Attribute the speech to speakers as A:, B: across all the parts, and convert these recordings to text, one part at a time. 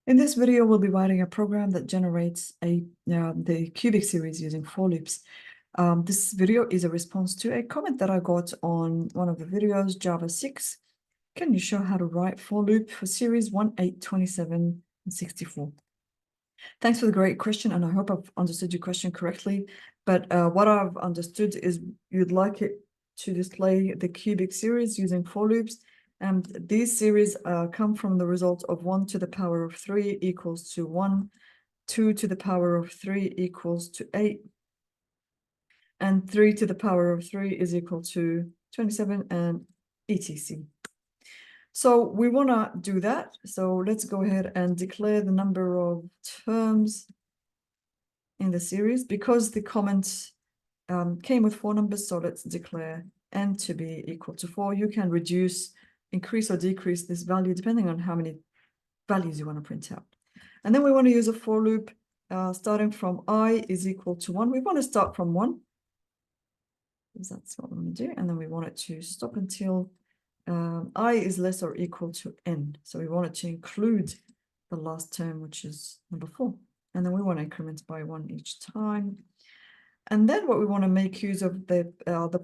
A: In this video, we'll be writing a program that generates the cubic series using for loops. This video is a response to a comment that I got on one of the videos, Java 6. Can you show how to write for loop for series 1, 8, 27, and 64? Thanks for the great question, and I hope I've understood your question correctly. But what I've understood is you'd like it to display the cubic series using for loops. And these series come from the result of 1 to the power of 3 equals to 1, 2 to the power of 3 equals to 8, and 3 to the power of 3 is equal to 27, and etc. So we want to do that. So let's go ahead and declare the number of terms in the series. Because the comment came with 4 numbers, so let's declare n to be equal to 4. You can reduce, increase or decrease this value depending on how many values you want to print out. And then we want to use a for loop starting from I is equal to 1. We want to start from 1, because that's what we want to do. And then we want it to stop until I is less or equal to n. So we want it to include the last term, which is number 4. And then we want to increment by 1 each time. And then what we want to make use of the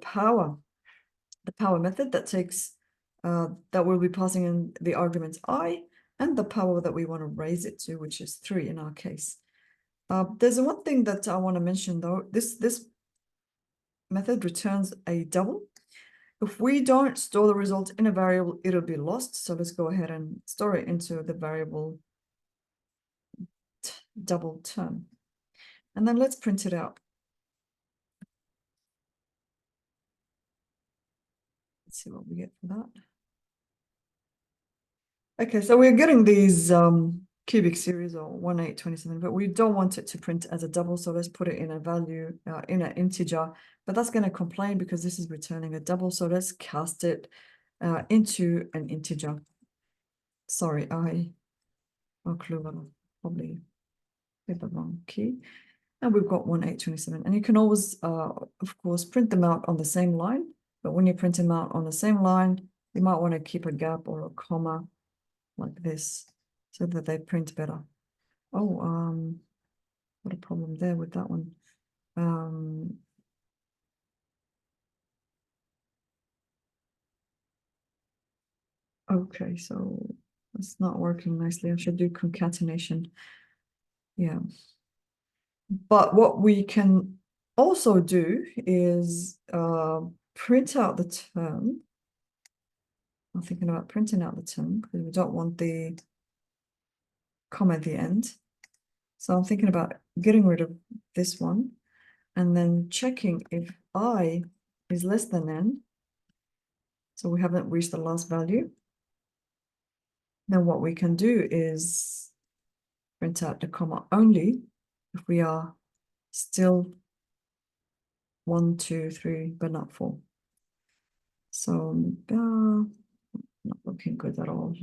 A: power method that takes that will be passing in the arguments I and the power that we want to raise it to, which is 3 in our case. There's one thing that I want to mention though. This method returns a double. If we don't store the result in a variable, it'll be lost. So let's go ahead and store it into the variable double term. And then let's print it out. Let's see what we get for that. Okay, so we're getting these cubic series or 1, 8, 27, but we don't want it to print as a double. So let's put it in a value, in an integer, but that's going to complain because this is returning a double. So let's cast it into an integer. Sorry, I'll probably hit the wrong key. And we've got 1, 8, 27. And you can always, of course, print them out on the same line. But when you print them out on the same line, you might want to keep a gap or a comma like this so that they print better. Oh, what a problem there with that one. Okay, so it's not working nicely. I should do concatenation. Yeah. But what we can also do is print out the term. I'm thinking about printing out the term because we don't want the comma at the end. So I'm thinking about getting rid of this one and then checking if I is less than n. So we haven't reached the last value. Then what we can do is print out the comma only if we are still 1, 2, 3, but not 4. So not looking good at all.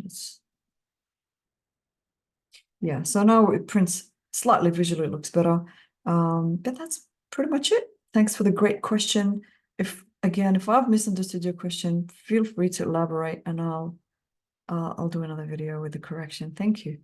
A: Yeah, so now it prints slightly visually, it looks better. But that's pretty much it. Thanks for the great question. If I've misunderstood your question, feel free to elaborate and I'll do another video with the correction. Thank you.